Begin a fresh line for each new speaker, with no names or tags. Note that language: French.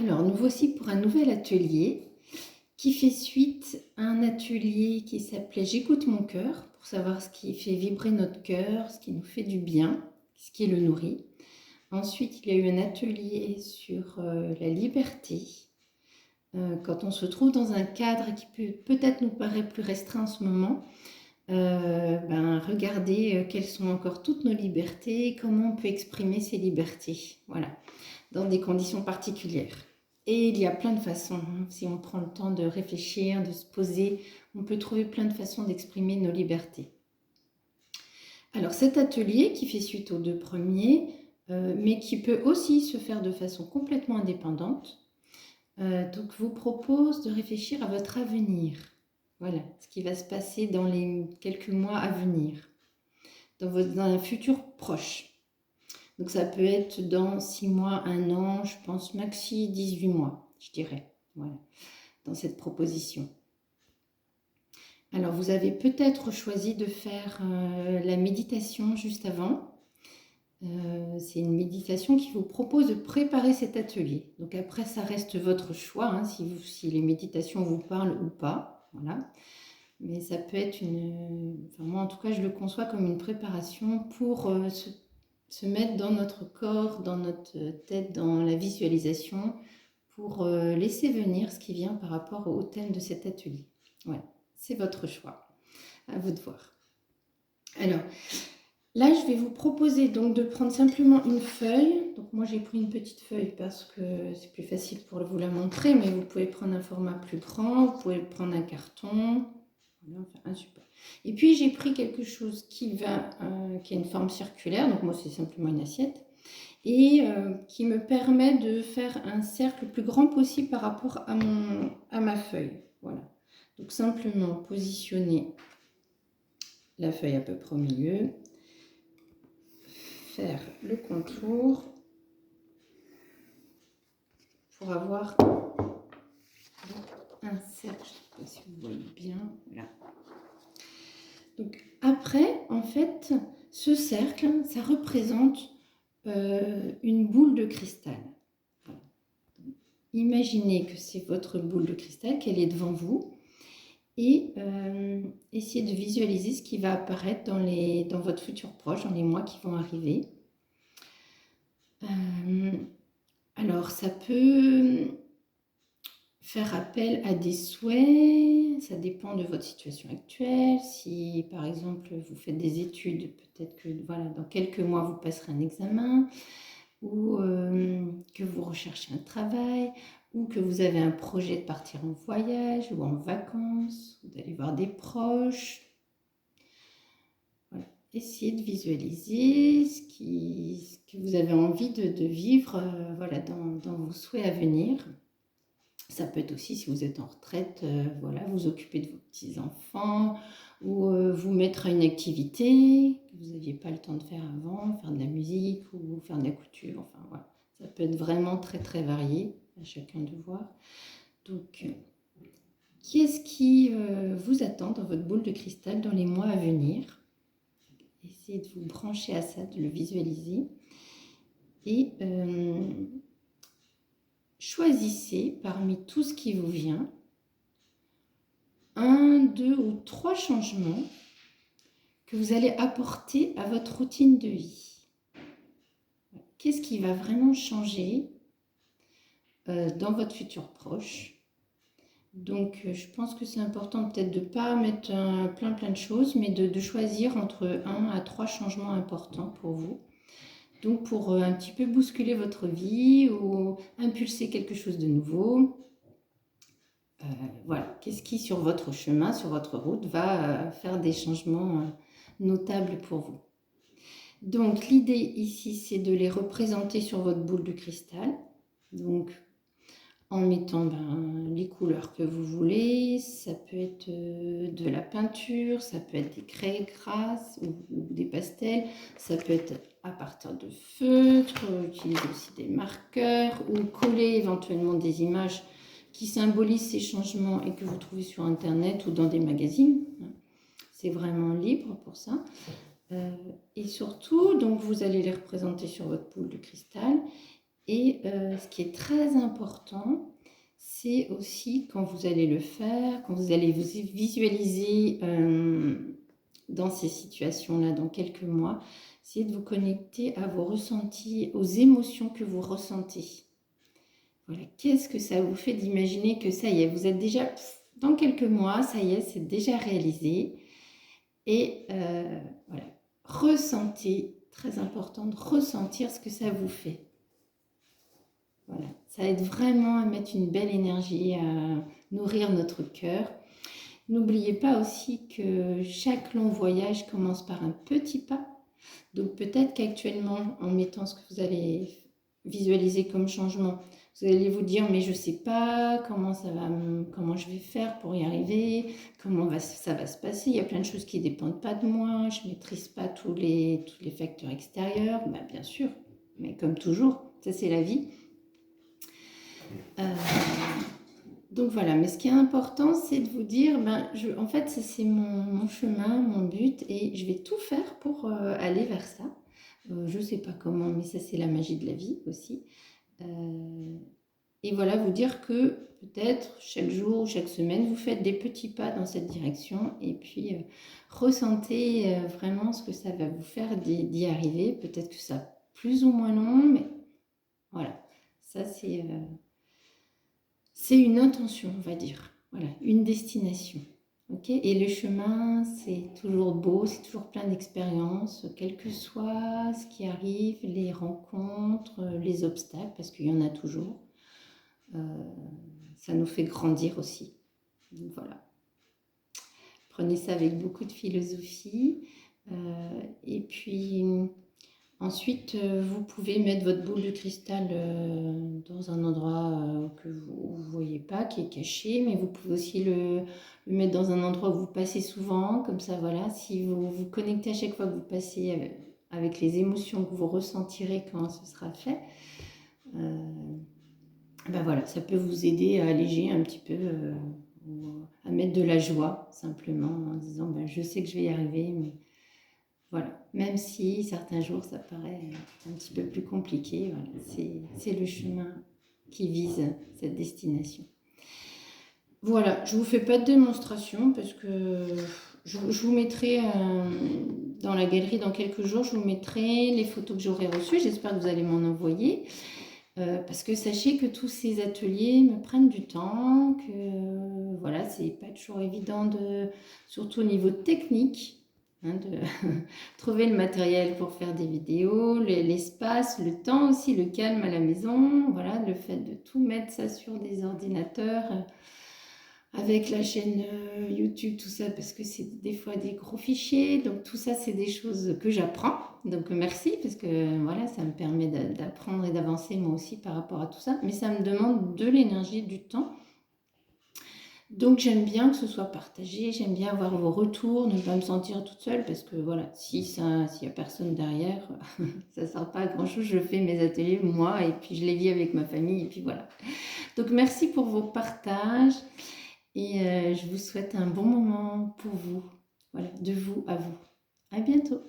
Alors, nous voici pour un nouvel atelier qui fait suite à un atelier qui s'appelait J'écoute mon cœur pour savoir ce qui fait vibrer notre cœur, ce qui nous fait du bien, ce qui le nourrit. Ensuite, il y a eu un atelier sur la liberté. Quand on se trouve dans un cadre qui peut-être nous paraît plus restreint en ce moment, regardez quelles sont encore toutes nos libertés, comment on peut exprimer ces libertés, voilà, dans des conditions particulières. Et il y a plein de façons, si on prend le temps de réfléchir, de se poser, on peut trouver plein de façons d'exprimer nos libertés. Alors cet atelier qui fait suite aux deux premiers, mais qui peut aussi se faire de façon complètement indépendante, donc vous propose de réfléchir à votre avenir. Voilà, ce qui va se passer dans les quelques mois à venir, dans un futur proche. Donc ça peut être dans 6 mois, 1 an, je pense maxi 18 mois, je dirais, voilà, dans cette proposition. Alors vous avez peut-être choisi de faire la méditation juste avant. C'est une méditation qui vous propose de préparer cet atelier. Donc après, ça reste votre choix, si les méditations vous parlent ou pas, voilà. Mais ça peut être moi en tout cas, je le conçois comme une préparation pour se mettre dans notre corps, dans notre tête, dans la visualisation, pour laisser venir ce qui vient par rapport au thème de cet atelier. Voilà, c'est votre choix, à vous de voir. Alors, là, je vais vous proposer donc de prendre simplement une feuille. Donc moi, j'ai pris une petite feuille parce que c'est plus facile pour vous la montrer, mais vous pouvez prendre un format plus grand, vous pouvez prendre un carton, voilà, enfin un support. Et puis, j'ai pris quelque chose qui a une forme circulaire, donc moi, c'est simplement une assiette, et qui me permet de faire un cercle le plus grand possible par rapport à ma feuille. Voilà. Donc, simplement positionner la feuille à peu près au milieu, faire le contour pour avoir un cercle. Je ne sais pas si vous voyez bien. Là. Donc après, en fait, ce cercle, ça représente une boule de cristal. Voilà. Imaginez que c'est votre boule de cristal, qu'elle est devant vous. Et essayez de visualiser ce qui va apparaître dans votre futur proche, dans les mois qui vont arriver. Alors, ça peut faire appel à des souhaits, ça dépend de votre situation actuelle. Si, par exemple, vous faites des études, peut-être que voilà, dans quelques mois, vous passerez un examen, ou que vous recherchez un travail, ou que vous avez un projet de partir en voyage ou en vacances, ou d'aller voir des proches. Voilà. Essayez de visualiser ce que vous avez envie de vivre voilà, dans vos souhaits à venir. Ça peut être aussi, si vous êtes en retraite, voilà, vous occuper de vos petits-enfants ou vous mettre à une activité que vous n'aviez pas le temps de faire avant, faire de la musique ou faire de la couture. Enfin, voilà. Ça peut être vraiment très, très varié, à chacun de voir. Donc, qu'est-ce qui vous attend dans votre boule de cristal dans les mois à venir? Essayez de vous brancher à ça, de le visualiser. Et choisissez parmi tout ce qui vous vient 1, 2 ou 3 changements que vous allez apporter à votre routine de vie. Qu'est-ce qui va vraiment changer dans votre futur proche? Donc, je pense que c'est important peut-être de ne pas mettre plein de choses, mais de choisir entre 1 à 3 changements importants pour vous. Donc, pour un petit peu bousculer votre vie ou impulser quelque chose de nouveau. Voilà, qu'est-ce qui sur votre chemin, sur votre route va faire des changements notables pour vous. Donc l'idée ici, c'est de les représenter sur votre boule de cristal, donc en mettant les couleurs que vous voulez. Ça peut être de la peinture, ça peut être des craies grasses ou des pastels, ça peut être à partir de feutres, utiliser aussi des marqueurs ou coller éventuellement des images qui symbolisent ces changements et que vous trouvez sur internet ou dans des magazines. C'est vraiment libre pour ça. Et surtout, donc vous allez les représenter sur votre boule de cristal Et ce qui est très important, c'est aussi quand vous allez le faire, quand vous allez vous visualiser dans ces situations-là, dans quelques mois, c'est de vous connecter à vos ressentis, aux émotions que vous ressentez. Voilà, qu'est-ce que ça vous fait d'imaginer que ça y est, vous êtes déjà, dans quelques mois, ça y est, c'est déjà réalisé. Et voilà, ressentez, très important de ressentir ce que ça vous fait. Voilà, ça aide vraiment à mettre une belle énergie, à nourrir notre cœur. N'oubliez pas aussi que chaque long voyage commence par un petit pas. Donc peut-être qu'actuellement, en mettant ce que vous allez visualiser comme changement, vous allez vous dire mais je ne sais pas comment comment je vais faire pour y arriver, ça va se passer. Il y a plein de choses qui ne dépendent pas de moi, je ne maîtrise pas tous les facteurs extérieurs. Ben, bien sûr, mais comme toujours, ça c'est la vie. Donc voilà, mais ce qui est important, c'est de vous dire, en fait, c'est mon chemin, mon but, et je vais tout faire pour aller vers ça. Je ne sais pas comment, mais ça, c'est la magie de la vie aussi. Et voilà, vous dire que peut-être chaque jour ou chaque semaine, vous faites des petits pas dans cette direction, et puis ressentez vraiment ce que ça va vous faire d'y arriver. Peut-être que ça plus ou moins long, mais voilà, ça c'est une intention, on va dire. Voilà, une destination. Okay, et le chemin, c'est toujours beau, c'est toujours plein d'expériences, quel que soit ce qui arrive, les rencontres, les obstacles, parce qu'il y en a toujours. Ça nous fait grandir aussi. Donc voilà. Prenez ça avec beaucoup de philosophie. Et puis, ensuite, vous pouvez mettre votre boule de cristal dans un endroit que vous ne voyez pas, qui est caché, mais vous pouvez aussi le mettre dans un endroit où vous passez souvent, comme ça, voilà, si vous vous connectez à chaque fois que vous passez avec les émotions que vous ressentirez quand ce sera fait, ben voilà, ça peut vous aider à alléger un petit peu, à mettre de la joie, simplement, en disant, ben, je sais que je vais y arriver, mais... Voilà, même si certains jours ça paraît un petit peu plus compliqué, voilà, c'est le chemin qui vise cette destination. Voilà, je ne vous fais pas de démonstration parce que je vous mettrai dans la galerie dans quelques jours, je vous mettrai les photos que j'aurai reçues, j'espère que vous allez m'en envoyer. Parce que sachez que tous ces ateliers me prennent du temps, que voilà, c'est pas toujours évident, surtout au niveau technique, de trouver le matériel pour faire des vidéos, l'espace, le temps aussi, le calme à la maison, voilà, le fait de tout mettre ça sur des ordinateurs avec la chaîne YouTube, tout ça, parce que c'est des fois des gros fichiers, donc tout ça c'est des choses que j'apprends, donc merci, parce que voilà, ça me permet d'apprendre et d'avancer moi aussi par rapport à tout ça, mais ça me demande de l'énergie, du temps. Donc j'aime bien que ce soit partagé, j'aime bien avoir vos retours, ne pas me sentir toute seule parce que voilà, s'il n'y a personne derrière, ça ne sert pas à grand chose, je fais mes ateliers moi et puis je les vis avec ma famille et puis voilà. Donc merci pour vos partages et je vous souhaite un bon moment pour vous, voilà, de vous à vous. À bientôt.